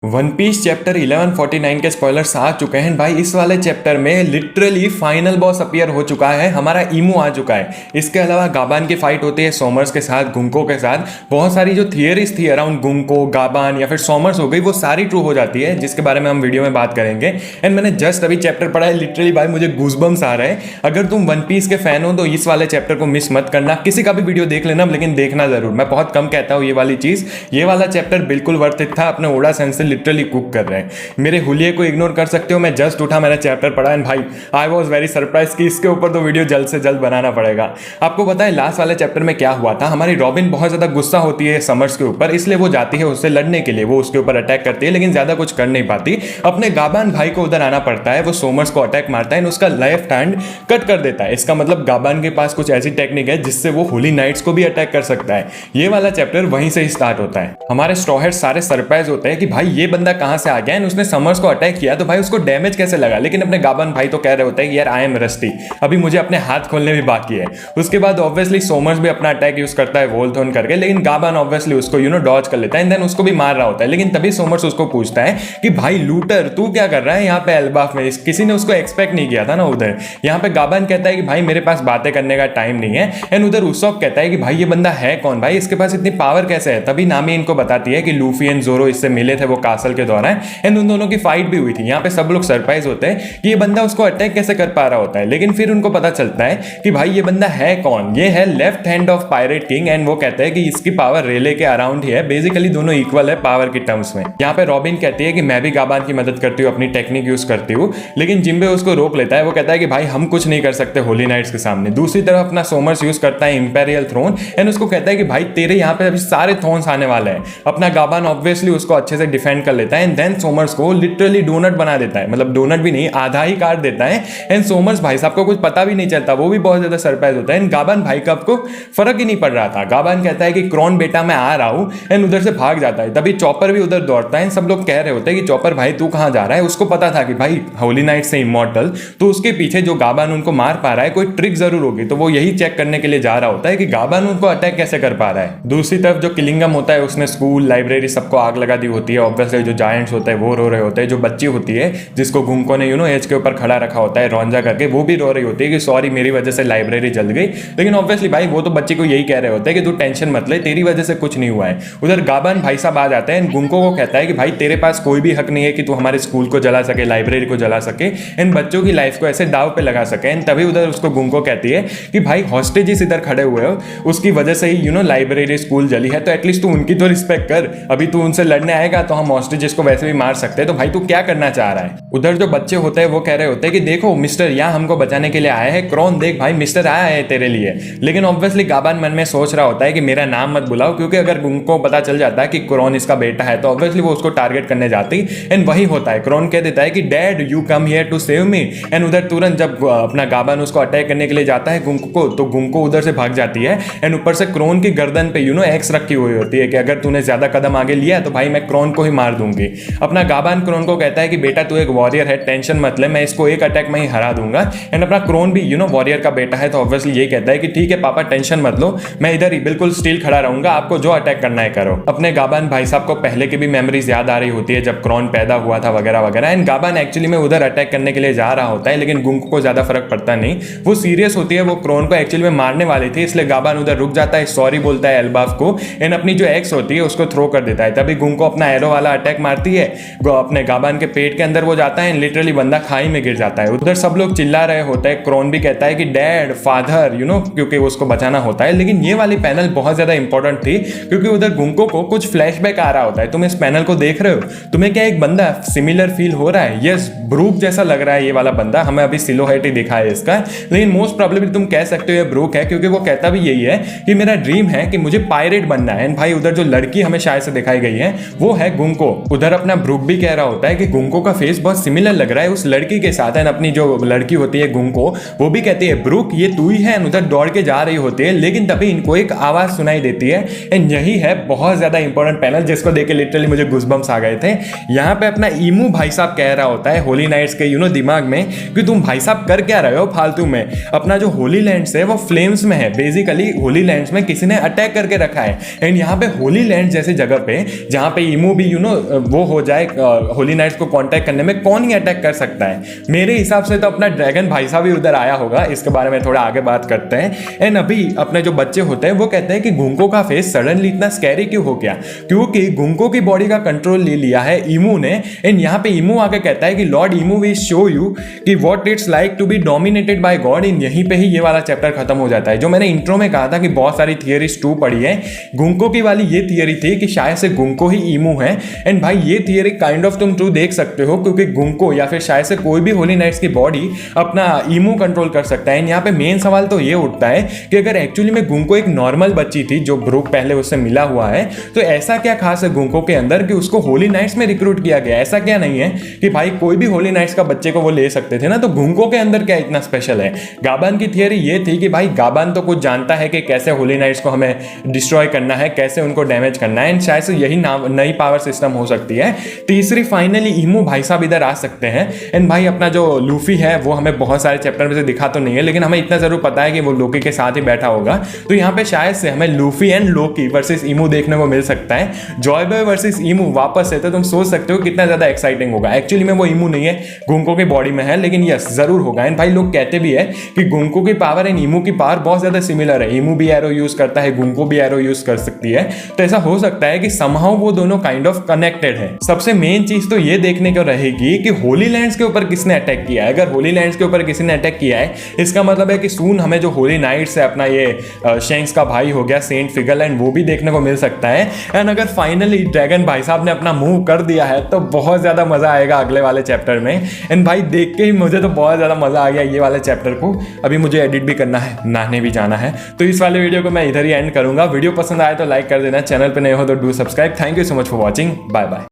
One piece chapter 1149 के spoilers आ चुके हैं भाई। इस वाले चैप्टर में लिटरली फाइनल बॉस अपीयर हो चुका है, हमारा ईमू आ चुका है। इसके अलावा गाबान की फाइट होती है सोमर्स के साथ, गुंको के साथ। बहुत सारी जो थियरीज थी अराउंड गुंको, गाबान या फिर सोमर्स हो गई, वो सारी ट्रू हो जाती है, जिसके बारे में हम वीडियो में बात करेंगे। एंड मैंने जस्ट अभी चैप्टर पढ़ा है, लिटरली भाई मुझे गूजबम्स आ रहे हैं। अगर तुम वन पीस के फैन हो तो इस वाले चैप्टर को मिस मत करना, किसी का भी वीडियो देख लेना, लेकिन देखना जरूर। मैं बहुत कम कहता हूँ ये वाली चीज। ये वाला चैप्टर बिल्कुल वर्थ इट था, अपने ओडा सेंस से लिटरली कुक कर रहे हैं। मेरे हुलिये को इग्नोर कर सकते हो, मैं जस्ट उठा, मैंने चैप्टर पढ़ा एंड भाई आई वाज वेरी सरप्राइज कि इसके ऊपर तो वीडियो जल्द से जल्द बनाना पड़ेगा। आपको पता है लास्ट वाले चैप्टर में क्या हुआ था? हमारी रॉबिन बहुत ज्यादा गुस्सा होती है समर्स के ऊपर, इसलिए वो जाती है उससे लड़ने के लिए, वो उसके ऊपर अटैक करती है, लेकिन ज्यादा कुछ कर नहीं पाती। अपने गाबान भाई को उधर आना पड़ता है, वो सोमर्स को अटैक मारता है, उसका लेफ्ट हैंड कट कर देता है। इसका मतलब गाबान के पास कुछ ऐसी टेक्निक है जिससे वो होली नाइट्स को भी अटैक कर सकता है। ये वाला चैप्टर वहीं से ही स्टार्ट होता है। हमारे स्ट्रॉ हेड सारे सरप्राइज होते हैं कि भाई ये बंदा कहां से आ गया है, उसने समर्स को अटैक किया तो भाई उसको डैमेज कैसे लगा। लेकिन अपने गाबान भाई तो कह रहे होते हैं कि यार आई एम रस्टी, अभी मुझे अपने हाथ खोलने भी बाकी है। उसके बाद ऑब्वियसली सोमर्स भी अपना अटैक यूज करता है वोल्थोन करके, लेकिन गाबान ऑब्वियसली उसको डॉज कर लेता है, एंड देन उसको भी मार रहा होता है। लेकिन तभी सोमर्स उसको पूछता है कि भाई लूटर तू क्या कर रहा है यहाँ पे एल्बाफ में? किसी ने उसको एक्सपेक्ट नहीं किया था ना उधर। यहाँ पे गाबान कहता है कि भाई मेरे पास बातें करने का टाइम नहीं है, एंड उधर उसॉप कहता है कि भाई ये बंदा है कौन, भाई इसके पास इतनी पावर कैसे है? तभी नामी इनको बताती है कि लूफी एंड जोरो इससे मिले थे वो कासल के दौरान, एंड उन दोनों की फाइट भी हुई थी। यहाँ पे सब लोग सरप्राइज होते हैं कि ये बंदा उसको अटैक कैसे कर पा रहा होता है। लेकिन फिर उनको पता चलता है कि भाई ये बंदा है कौन, ये है left hand of pirate king, and वो कहते हैं कि इसकी पावर रेले के अराउंड ही है। बेसिकली दोनों इक्वल है पावर की टर्म्स में। यहाँ पे रॉबिन कहती है कि मैं भी गाबान की मदद करती हूँ, अपनी टेक्निक यूज करती हूँ, लेकिन जिम्बे उसको रोक लेता है। वो कहता है कि भाई हम कुछ नहीं कर सकते होली नाइट्स के सामने। दूसरी तरफ अपना सोमर्स यूज करता है इंपेरियल थ्रोन, एंड उसको कहता है कि भाई तेरे यहाँ पे अभी सारे थ्रोन्स आने वाले हैं। अपना गाबान ऑब्वियसली उसको अच्छे से डिफेंड कर लेता है, एंड देन सोमर्स को लिटरली डोनट बना देता है, मतलब डोनट भी नहीं, आधा ही काट देता है। एंड सोमर्स भाई साहब को कुछ पता भी नहीं चलता, वो भी बहुत ज्यादा सरप्राइज होता है। एंड गाबान भाई का आपको फर्क ही नहीं पड़ रहा था। गाबान कहता है कि क्रॉन बेटा मैं आ रहा हूं, एंड उधर से भाग जाता है। तभी चॉपर भी उधर दौड़ता है। सब लोग कह रहे होते हैं कि चॉपर भाई तू कहां जा रहा है? उसको पता था कि भाई होली नाइट से इमॉर्टल, तो उसके पीछे जो गाबान उनको मार पा रहा है कोई ट्रिक जरूर होगी, तो वो यही चेक करने के लिए जा रहा होता है कि गाबान उनको अटैक कैसे कर पा रहा है। दूसरी तरफ जो किलिंगम होता है उसने स्कूल लाइब्रेरी सबको आग लगा दी होती है। ऑब्वियसली जो जायंट्स होते हैं वो रो रहे होते हैं। जो बच्ची होती है जिसको गुंको ने एज के ऊपर खड़ा रखा होता है रोंजा करके, वो भी रो रही होती है कि सॉरी मेरी वजह से लाइब्रेरी जल गई। लेकिन ऑब्वियसली भाई वो तो बच्ची को यही कह रहे होते हैं कि तू टेंशन मत ले, तेरी वजह से कुछ नहीं हुआ है। उधर गाबान भाई साहब आ जाते हैं, गुंको को कहता है कि भाई तेरे पास कोई भी हक नहीं है कि तू हमारे स्कूल को जला सके, लाइब्रेरी को जला सके, इन बच्चों की लाइफ को ऐसे दाव पे लगा सके। एंड तभी उधर उसको गुंको कहती है कि भाई हॉस्टेजेस इधर खड़े हुए हो, उसकी वजह से ही लाइब्रेरी स्कूल जली है, तो एटलीस्ट तू उनकी तो रिस्पेक्ट कर। अभी तू उनसे लड़ने आएगा तो हम हॉस्टेजेस को वैसे भी मार सकते हैं, तो भाई तू क्या करना चाह रहा है? उधर जो बच्चे होते हैं वो कह रहे होते हैं कि देखो मिस्टर यहाँ हमको बचाने के लिए आया है, क्रॉन देख भाई मिस्टर आया है तेरे लिए। लेकिन ऑब्वियसली गाबान मन में सोच रहा होता है कि मेरा नाम मत बुलाओ, क्योंकि अगर उनको पता चल जाता है कि क्रॉन इसका बेटा है तो ऑब्वियसली वो उसको टारगेट करने जाती। एंड वही होता है, क्रॉन कह देता है कि dad you come here to save me. And उधर तुरंत जब अपना गाबान उसको अटैक करने के लिए जाता है गुंको को, तो गुंको उधर से भाग जाती है। एंड ऊपर से क्रॉन की गर्दन पे एक्स रखी हुई होती है कि अगर तूने ज्यादा कदम आगे लिया तो भाई मैं क्रॉन को ही मार दूंगी। अपना गाबान क्रॉन को कहता है कि बेटा तू एक वॉरियर है, टेंशन मत ले, मैं इसको एक अटैक में ही हरा दूंगा। एंड अपना क्रोन भी वॉरियर का बेटा है, तो ऑब्वियसली ये कहता है कि ठीक है पापा टेंशन मत लो, मैं इधर ही बिल्कुल स्टील खड़ा रहूंगा, आपको जो अटैक करना है करो। अपने गाबान भाई साहब को पहले की भी मेमोरीज याद आ रही होती है जब क्रॉन पैदा हुआ था वगैरह वगैरह। एंड गाबान एक्चुअली में उधर अटैक करने के लिए जा रहा होता है, लेकिन गुंको को ज्यादा फर्क पड़ता नहीं, वो सीरियस होती है, वो क्रॉन को एक्चुअली में मारने वाली थी, इसलिए गाबान उधर रुक जाता है, सॉरी बोलता है एल्बाफ को, एंड अपनी जो एक्स होती है उसको थ्रो कर देता है। तभी गुंको अपना एरो वाला अटैक मारती है, अपने गाबान के पेट के अंदर वो जाता है, लिटरली बंदा खाई में गिर जाता है। उधर सब लोग चिल्ला रहे होते हैं, क्रॉन भी कहता है कि डैड फादर क्योंकि उसको बचाना होता है। लेकिन ये वाली पैनल बहुत ज्यादा इंपॉर्टेंट थी, क्योंकि उधर गुंको को कुछ फ्लैशबैक आ रहा होता है। तुम इस पैनल को देख रहे हो, तुम्हें क्या एक बंदा सिमिलर फील हो रहा है? यस, ब्रूक जैसा लग रहा है ये वाला बंदा, हमें अभी सिलोहेट ही दिखा है इसका, लेकिन मोस्ट प्रोबेबली तुम कह सकते हो ये ब्रूक है, क्योंकि वो कहता भी यही है कि मेरा ड्रीम है कि मुझे पायरेट बनना है। एंड भाई उधर जो लड़की हमें शायद से दिखाई गई है वो है गुंको। उधर अपना ब्रूक भी कह रहा होता है कि गुंको का फेस बहुत सिमिलर लग रहा है उस लड़की के साथ। एंड अपनी जो लड़की होती है गुंको, वो भी कहती है ब्रूक ये तू ही है, उधर दौड़ के जा रही होती है। लेकिन तभी इनको एक आवाज सुनाई देती है, एंड यही है बहुत ज्यादा इंपॉर्टेंट पैनल, जिसको देख के लिटरली मुझे गुस्बम्स आ गए थे। यहाँ पे अपना ईमू भाई साहब कह रहा होता है होली नाइट्स के दिमाग में कि तुम भाई साहब कर क्या रहे हो फालतू में, अपना जो होली लैंड्स है वो फ्लेम्स में है। बेसिकली होली लैंड्स में किसी ने अटैक करके रखा है। एंड यहाँ पे होली लैंड जैसे जगह पे जहाँ पे ईमू भी वो हो जाए होली नाइट्स को कांटेक्ट करने में, कौन ही अटैक कर सकता है? मेरे हिसाब से तो अपना ड्रैगन भाई साहब ही उधर आया होगा। इसके बारे में थोड़ा आगे बात करते हैं। एंड अभी अपने जो बच्चे होते हैं वो कहते हैं कि गुंको का फेस सडनली इतना स्कैरी क्यों हो गया, क्योंकि गुंको की बॉडी का कंट्रोल ले लिया है ईमू ने। एंड यहाँ पे ईमू आके कहता है कि lord Emu will show you कि what it's like to be dominated by God. इन यहीं पे ही ये वाला चैप्टर खत्म हो जाता है। जो मैंने इंट्रो में कहा था कि बहुत सारी थियरीज टू पढ़ी है, गुंको की वाली ये थियरी थी कि शायद से गुंको ही ईमू है। एंड भाई ये थियरी काइंड ऑफ तुम ट्रू देख सकते हो, क्योंकि गुंको या फिर शायद से कोई भी होली नाइट्स की बॉडी अपना ईमू कंट्रोल कर सकता है। यहाँ पे मेन सवाल तो ये उठता है कि अगर एक्चुअली में गुंको एक नॉर्मल बच्ची थी जो ब्रूक पहले उससे मिला हुआ है, तो ऐसा क्या खास है गुंको के अंदर कि उसको होली नाइट्स में रिक्रूट किया गया? ऐसा क्या नहीं है कि भाई कोई भी होली नाइट्स का बच्चे को वो ले सकते थे ना, तो गुंको के अंदर क्या इतना स्पेशल है? गाबान की थियरी ये थी कि भाई गाबान तो कुछ जानता है कि कैसे होली नाइट्स को हमें डिस्ट्रॉय करना है, कैसे उनको डैमेज करना है। एंड शायद से यही नई पावर सिस्टम हो सकती है। तीसरी फाइनली ईमू भाई साहब इधर आ सकते हैं। एंड भाई अपना जो लूफी है वो हमें बहुत सारे चैप्टर में से दिखा तो नहीं है, लेकिन हमें इतना जरूर पता है कि वो लोकी के साथ ही बैठा होगा। तो यहाँ पे शायद से हमें लूफी एंड लोकी वर्सेस ईमू देखने को मिल सकता है। जॉय बॉय वर्सेस ईमू वापस है, तो तुम सोच सकते हो कितना ज्यादा एक्साइटिंग होगा। एक्चुअली में वो ईमू नहीं है, गुंको की बॉडी में है, लेकिन यस जरूर होगा। एंड भाई लोग कहते भी है कि गुंको की पावर एंड ईमू की पावर बहुत ज्यादा सिमिलर है। ईमू भी एरो यूज करता है, गुंको भी एरो यूज कर सकती है, तो ऐसा हो सकता है कि समहाउ वो दोनों काइंड ऑफ कनेक्टेड है। सबसे मेन चीज तो ये देखने को रहेगी कि होली लैंड्स के ऊपर किसने अटैक किया है। अगर होली लैंड्स के ऊपर किसी ने अटैक किया है, इसका मतलब है कि सून हमें जो होली नाइट्स है अपना ये शेंक्स का भाई हो गया सेंट फिगल, एंड वो भी देखने को मिल सकता है। एंड अगर फाइनली ड्रैगन भाई साहब ने अपना मूव कर दिया है तो बहुत ज्यादा मजा आएगा अगले वाले चैप्टर में। एंड भाई देख के ही मुझे तो बहुत ज्यादा मजा आ गया ये वाले चैप्टर को। अभी मुझे एडिट भी करना है, नहाने भी जाना है, तो इस वाले वीडियो को मैं इधर ही एंड करूंगा। वीडियो पसंद आए तो लाइक कर देना, चैनल पे नए हो तो do subscribe. Thank you so much for watching, bye bye.